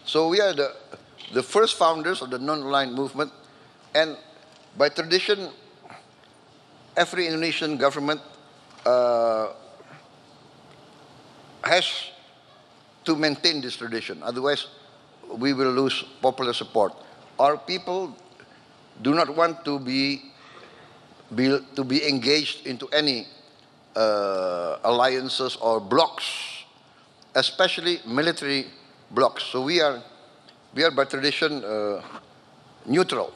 So we are the first founders of the non-aligned movement, and by tradition, every Indonesian government has to maintain this tradition. Otherwise, we will lose popular support. Our people do not want to be engaged into any alliances or blocs, especially military blocs. So we are by tradition neutral.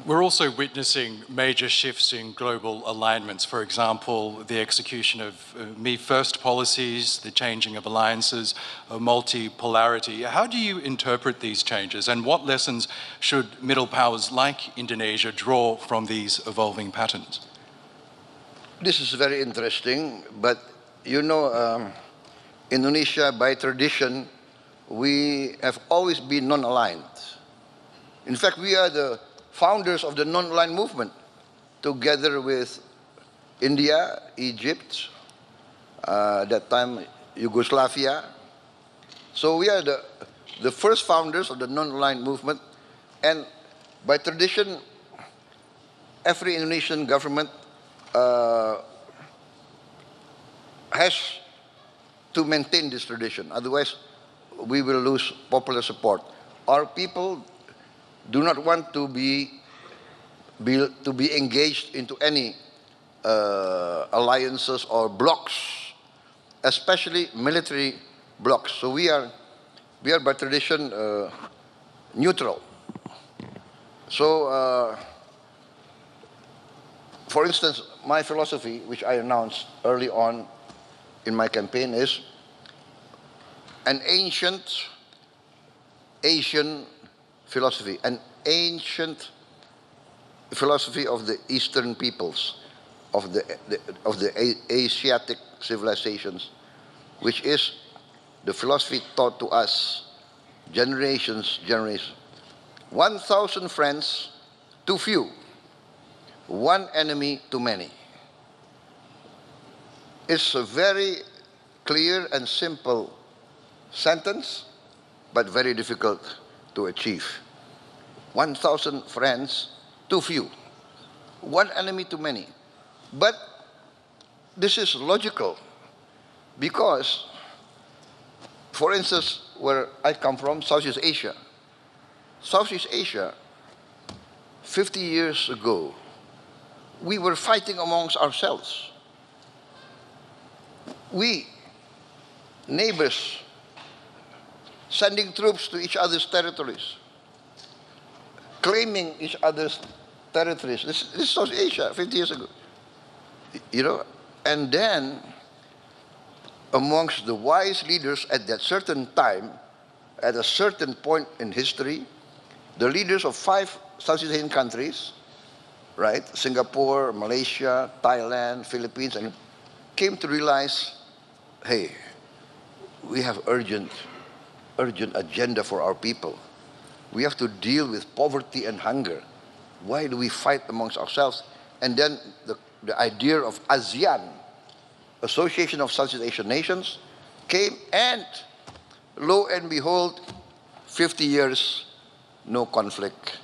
We're also witnessing major shifts in global alignments. For example, the execution of me first policies, the changing of alliances, multipolarity. How do you interpret these changes, and what lessons should middle powers like Indonesia draw from these evolving patterns? This is very interesting, but you know, Indonesia, by tradition, we have always been non-aligned. In fact, we are the founders of the non-aligned movement, together with India, Egypt, that time Yugoslavia. So we are the first founders of the non-aligned movement, and by tradition, every Indonesian government has to maintain this tradition. Otherwise, we will lose popular support. Our people do not want to be engaged into any alliances or blocs, especially military blocs. So we are by tradition neutral. So, for instance, my philosophy, which I announced early on in my campaign, is an ancient Asian philosophy, an ancient philosophy of the Eastern peoples, of the Asiatic civilizations, which is the philosophy taught to us generations. 1,000 friends too few, one enemy too many. It's a very clear and simple sentence, but very difficult to achieve. 1,000 friends too few, one enemy too many. But this is logical, because, for instance, where I come from, Southeast Asia, 50 years ago, we were fighting amongst ourselves. We, neighbors, sending troops to each other's territories, claiming each other's territories. This is South Asia 50 years ago. You know, and then amongst the wise leaders at that certain time, at a certain point in history, the leaders of 5 Southeast Asian countries, right, Singapore, Malaysia, Thailand, Philippines, and came to realize, hey, we have urgent agenda for our people. We have to deal with poverty and hunger. Why do we fight amongst ourselves? And then the idea of ASEAN, Association of Southeast Asian Nations, came, and lo and behold, 50 years, no conflict.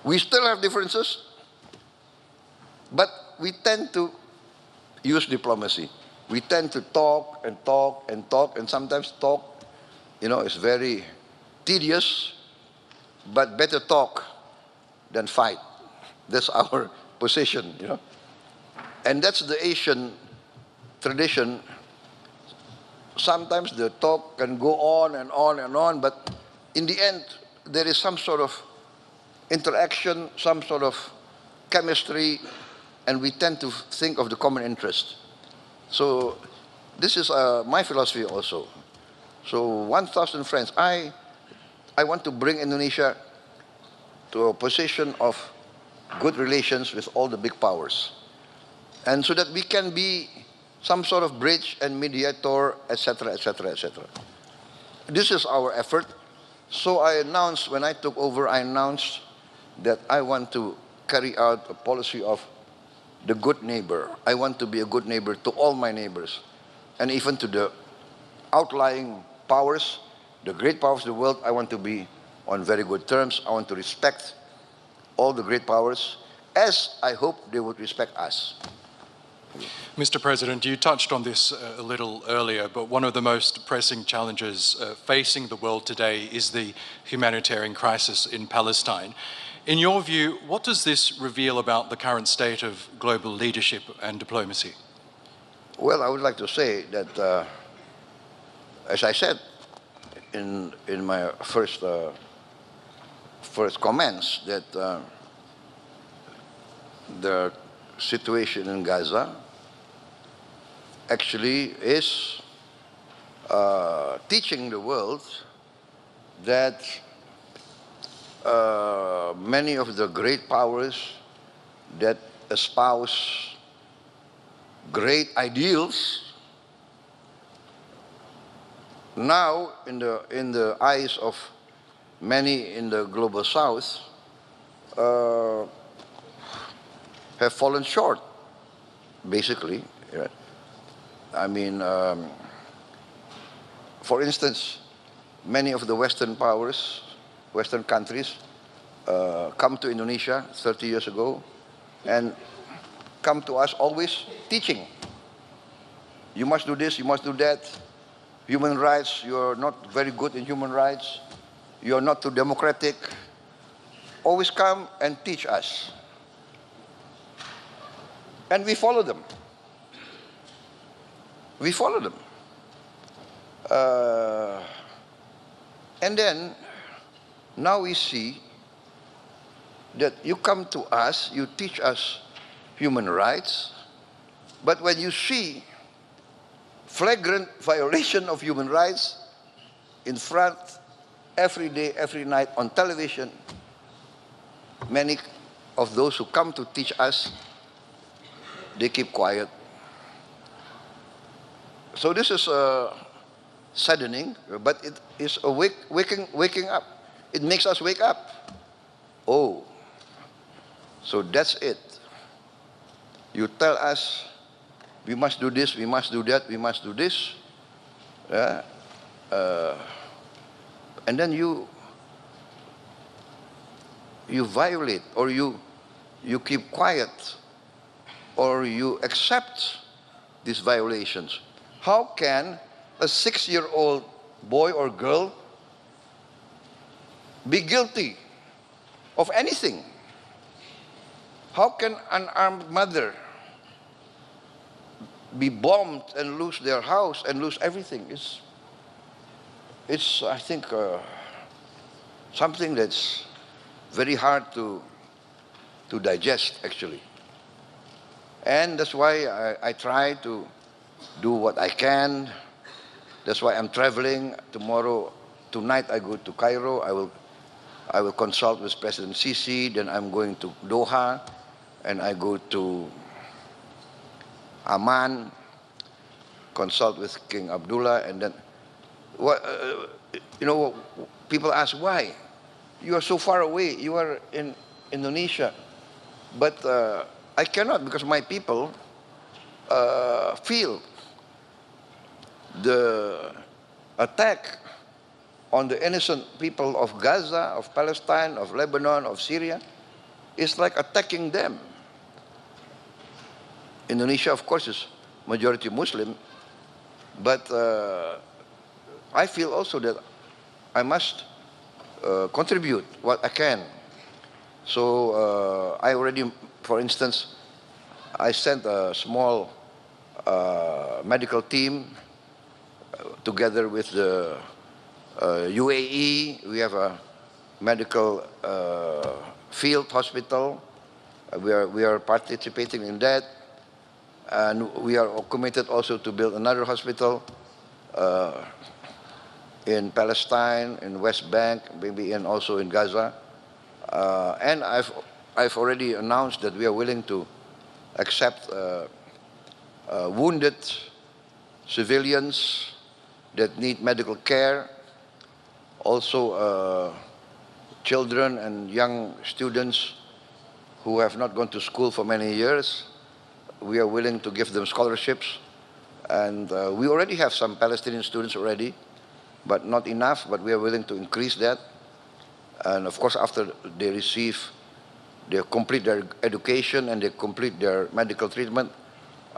We still have differences, but we tend to use diplomacy. We tend to talk, and sometimes talk, you know, is very tedious, but better talk than fight. That's our position, you know. And that's the Asian tradition. Sometimes the talk can go on and on and on, but in the end, there is some sort of interaction, some sort of chemistry, and we tend to think of the common interest. So this is my philosophy also. So 1,000 friends. I want to bring Indonesia to a position of good relations with all the big powers, and so that we can be some sort of bridge and mediator, etc., etc., etc. This is our effort. So I announced, when I took over, I announced that I want to carry out a policy of the good neighbor. I want to be a good neighbor to all my neighbors, and even to the outlying powers, the great powers of the world, I want to be on very good terms. I want to respect all the great powers, as I hope they would respect us. Mr. President, you touched on this a little earlier, but one of the most pressing challenges facing the world today is the humanitarian crisis in Palestine. In your view, what does this reveal about the current state of global leadership and diplomacy? Well, I would like to say that, as I said in my first comments, that the situation in Gaza actually is teaching the world that many of the great powers that espouse great ideals now, in the eyes of many in the global south, have fallen short, basically. I mean, for instance, many of the Western powers, Western countries, come to Indonesia 30 years ago and come to us always teaching. You must do this, you must do that. Human rights, you're not very good in human rights. You're not too democratic. Always come and teach us. And we follow them. We follow them. And then, now we see that you come to us, you teach us human rights, but when you see flagrant violation of human rights in front, every day, every night on television, many of those who come to teach us, they keep quiet. So this is saddening, but it is a waking up. It makes us wake up. Oh, so that's it. You tell us, we must do this, we must do that, we must do this. And then you violate, or you keep quiet, or you accept these violations. How can a 6-year-old boy or girl be guilty of anything? How can an armed mother be bombed and lose their house and lose everything? It's I think, something that's very hard to digest, actually. And that's why I try to do what I can. That's why I'm traveling tomorrow. Tonight I go to Cairo. I will consult with President Sisi. Then I'm going to Doha, and I go to Amman, consult with King Abdullah, and then, people ask why. You are so far away. You are in Indonesia, but I cannot, because my people feel the attack on the innocent people of Gaza, of Palestine, of Lebanon, of Syria, is like attacking them. Indonesia, of course, is majority Muslim, but I feel also that I must contribute what I can. So I already, for instance, I sent a small medical team together with the UAE. We have a medical field hospital. We are participating in that. And we are committed also to build another hospital in Palestine, in West Bank, maybe also in Gaza. And I've already announced that we are willing to accept wounded civilians that need medical care, also children and young students who have not gone to school for many years. We are willing to give them scholarships, and we already have some Palestinian students already but not enough, but we are willing to increase that. And of course, after they complete their education and they complete their medical treatment,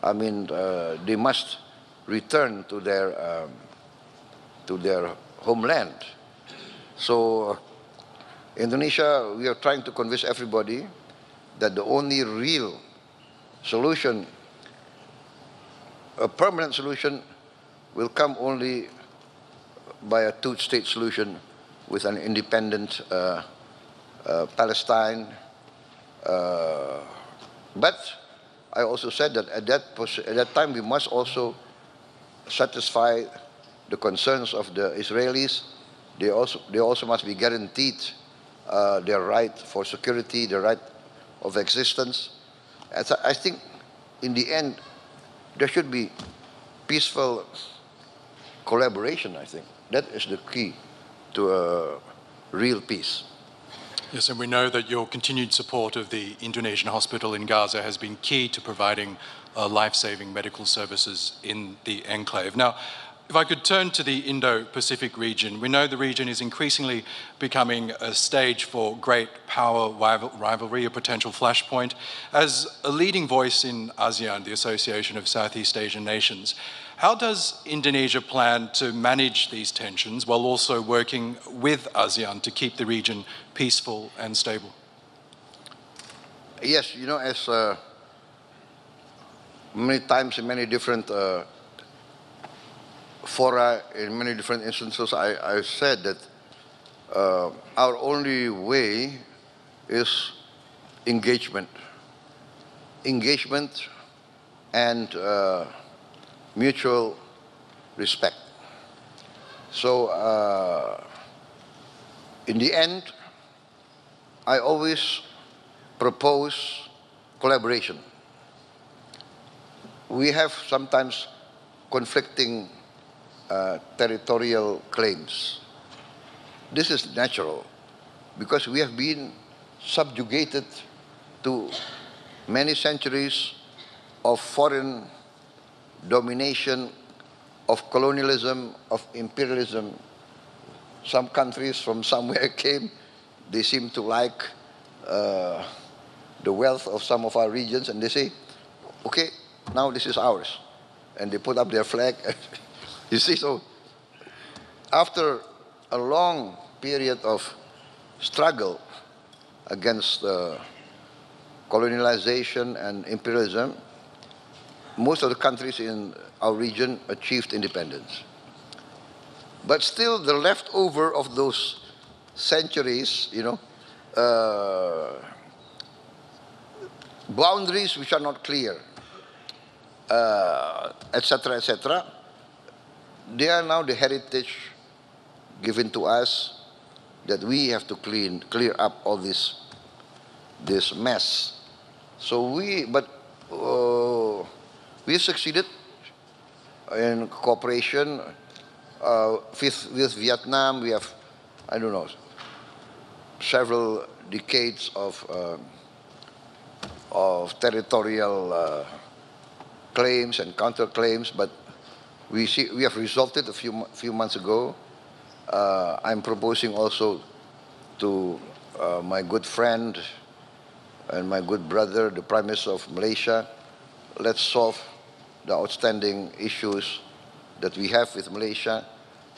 I mean, they must return to their homeland. So Indonesia, we are trying to convince everybody that the only real solution, a permanent solution, will come only by a two-state solution with an independent Palestine. But I also said that at that time we must also satisfy the concerns of the Israelis. They also must be guaranteed their right for security, their right of existence. As I think in the end, there should be peaceful collaboration, I think. That is the key to a real peace. Yes, and we know that your continued support of the Indonesian hospital in Gaza has been key to providing life-saving medical services in the enclave. Now, if I could turn to the Indo-Pacific region, we know the region is increasingly becoming a stage for great power rivalry, a potential flashpoint. As a leading voice in ASEAN, the Association of Southeast Asian Nations, how does Indonesia plan to manage these tensions while also working with ASEAN to keep the region peaceful and stable? Yes, you know, as many times in many different fora, in many different instances, I said that our only way is engagement. Engagement and mutual respect. So in the end, I always propose collaboration. We have sometimes conflicting territorial claims. This is natural because we have been subjugated to many centuries of foreign domination, of colonialism, of imperialism. Some countries from somewhere came, they seem to like the wealth of some of our regions, and they say, okay, now this is ours. And they put up their flag. You see, so after a long period of struggle against colonialization and imperialism, most of the countries in our region achieved independence. But still, the leftover of those centuries, you know, boundaries which are not clear, etc., etc., they are now the heritage given to us that we have to clear up all this mess. So we succeeded in cooperation with Vietnam. We have, I don't know, several decades of territorial claims and counterclaims, but we have resolved it a few months ago. I'm proposing also to my good friend and my good brother, the Prime Minister of Malaysia, let's solve the outstanding issues that we have with Malaysia.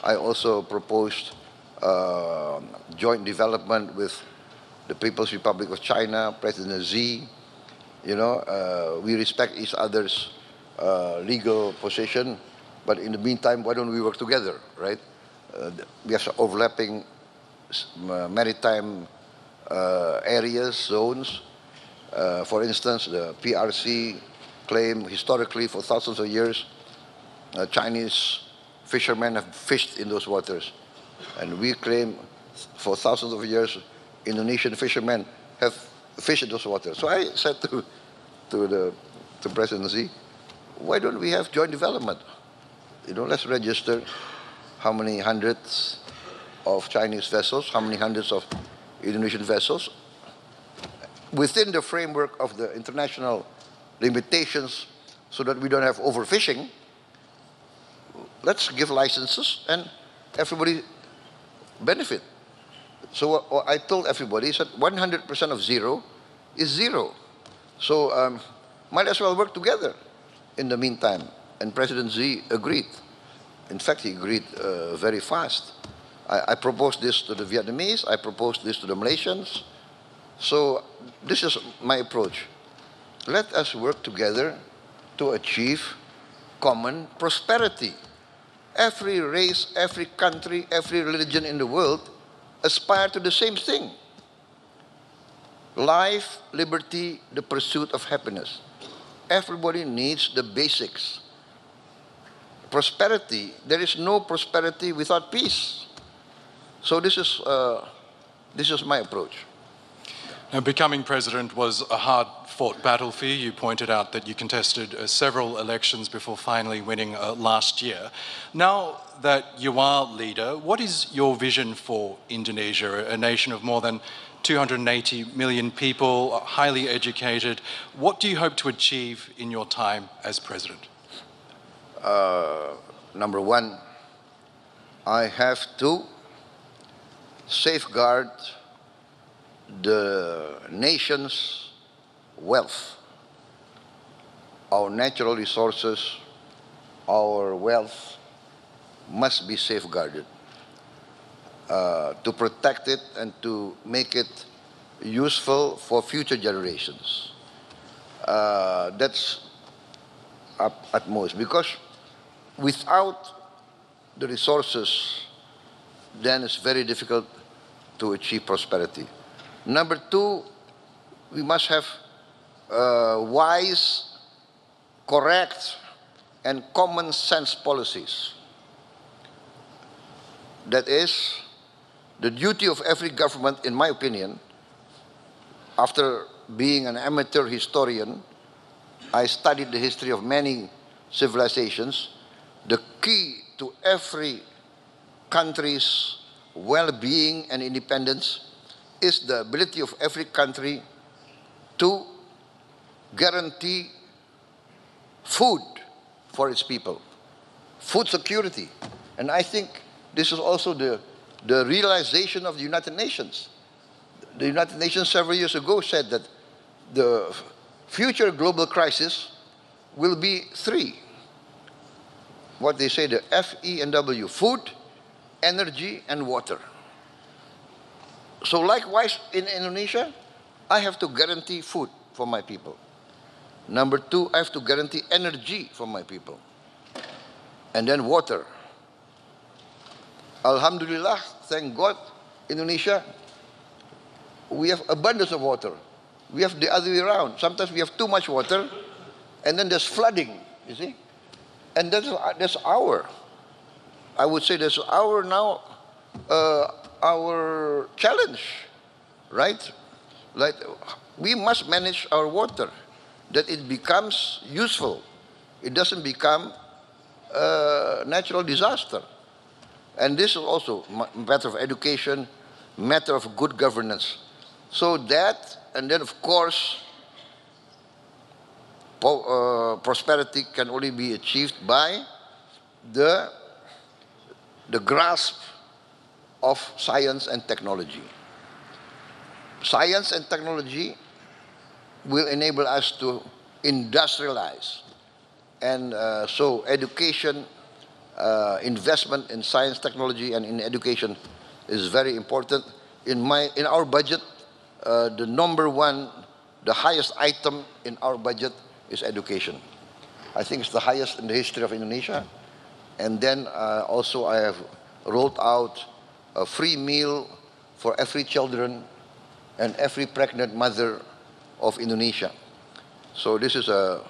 I also proposed joint development with the People's Republic of China, President Xi. You know, we respect each other's legal position, but in the meantime, why don't we work together, right? We have overlapping maritime areas, zones. For instance, the PRC claim historically for thousands of years, Chinese fishermen have fished in those waters. And we claim for thousands of years, Indonesian fishermen have fished in those waters. So I said to President Xi, why don't we have joint development? You know, let's register how many hundreds of Chinese vessels, how many hundreds of Indonesian vessels, within the framework of the international limitations so that we don't have overfishing. Let's give licenses and everybody benefit. So what I told everybody is that 100% of zero is zero. So might as well work together in the meantime. And President Xi agreed. In fact, he agreed very fast. I proposed this to the Vietnamese, I proposed this to the Malaysians. So this is my approach. Let us work together to achieve common prosperity. Every race, every country, every religion in the world aspire to the same thing. Life, liberty, the pursuit of happiness. Everybody needs the basics. Prosperity, there is no prosperity without peace. So this is my approach. Now, becoming president was a hard-fought battle for you. You pointed out that you contested several elections before finally winning last year. Now that you are leader, what is your vision for Indonesia, a nation of more than 280 million people, highly educated? What do you hope to achieve in your time as president? Number one, I have to safeguard the nation's wealth, our natural resources, our wealth must be safeguarded to protect it and to make it useful for future generations. That's at most, because without the resources, then it's very difficult to achieve prosperity. Number two, we must have wise, correct, and common sense policies. That is the duty of every government, in my opinion. After being an amateur historian, I studied the history of many civilizations. The key to every country's well-being and independence is the ability of every country to guarantee food for its people, food security. And I think this is also the realization of the United Nations. The United Nations several years ago said that the future global crisis will be three. What they say, the F, E, and W: food, energy, and water. So likewise, in Indonesia, I have to guarantee food for my people. Number two, I have to guarantee energy for my people. And then water. Alhamdulillah, thank God, Indonesia, we have abundance of water. We have the other way around. Sometimes we have too much water, and then there's flooding, you see? And that's I would say that's our challenge, right? Like, we must manage our water, that it becomes useful. It doesn't become a natural disaster. And this is also a matter of education, matter of good governance. So that, and then of course, prosperity can only be achieved by the grasp of science and technology. Science and technology will enable us to industrialize. And so education, investment in science, technology, and in education is very important. In our budget, the number one, the highest item in our budget is education. I think it's the highest in the history of Indonesia. And then also I have rolled out a free meal for every children and every pregnant mother of Indonesia. So this is a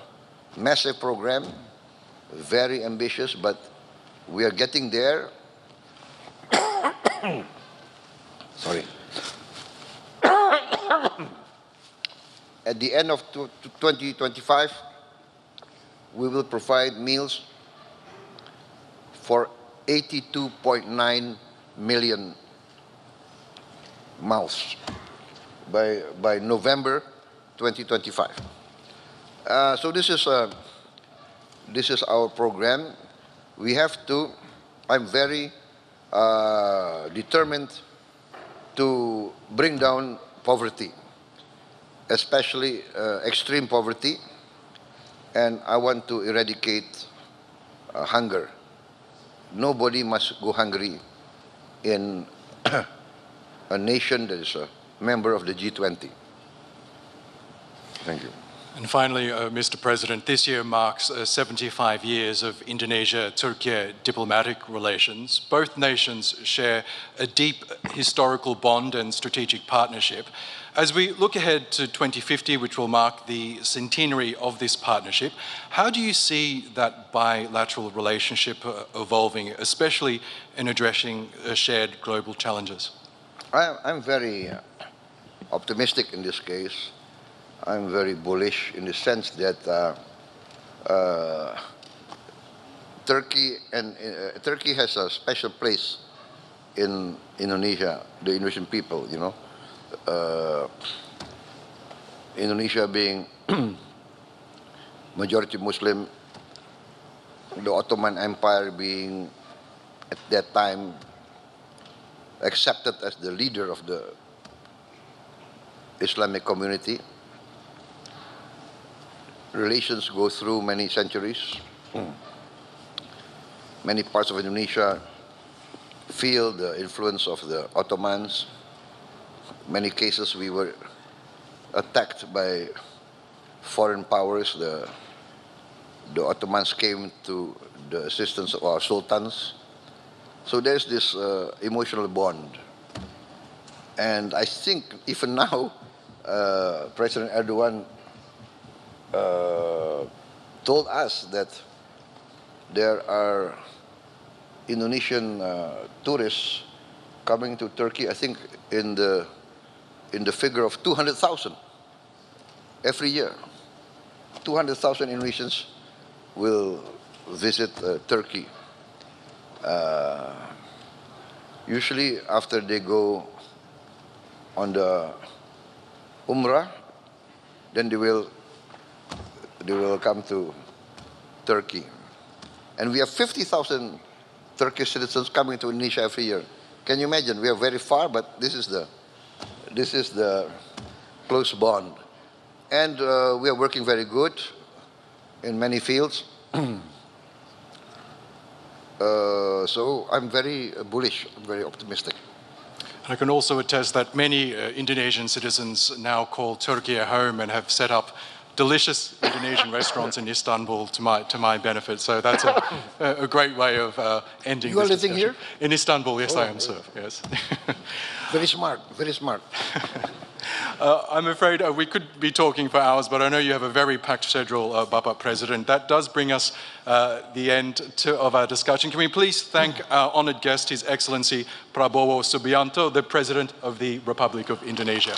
massive program, very ambitious, but we are getting there. Sorry. At the end of 2025, we will provide meals for 82.9 million mouths by November 2025. So this is our program. We have to. I'm very determined to bring down poverty, especially extreme poverty, and I want to eradicate hunger. Nobody must go hungry in a nation that is a member of the G20. Thank you. And finally, Mr. President, this year marks 75 years of Indonesia-Turkey diplomatic relations. Both nations share a deep historical bond and strategic partnership. As we look ahead to 2050, which will mark the centenary of this partnership, how do you see that bilateral relationship evolving, especially in addressing shared global challenges? I'm very optimistic in this case. I'm very bullish in the sense that Turkey has a special place in Indonesia, the Indonesian people, you know. Indonesia being majority Muslim, the Ottoman Empire being at that time accepted as the leader of the Islamic community. Relations go through many centuries. Many parts of Indonesia feel the influence of the Ottomans. Many cases we were attacked by foreign powers. The Ottomans came to the assistance of our sultans. So there's this emotional bond. And I think even now, President Erdogan told us that there are Indonesian tourists coming to Turkey, I think in the figure of 200,000 every year. 200,000 Indonesians will visit Turkey. Usually after they go on the Umrah, then they will come to Turkey. And we have 50,000 Turkish citizens coming to Indonesia every year. Can you imagine? We are very far, but this is the close bond. And we are working very good in many fields. So I'm very bullish, I'm very optimistic. I can also attest that many Indonesian citizens now call Turkey a home and have set up delicious Indonesian restaurants in Istanbul to my benefit. So that's a great way of ending You are this living discussion. here? In Istanbul, yes, Oh, I am, sir. Yes. Very smart, very smart. I'm afraid we could be talking for hours, but I know you have a very packed schedule, Bapak President. That does bring us the end of our discussion. Can we please thank our honored guest, His Excellency Prabowo Subianto, the President of the Republic of Indonesia.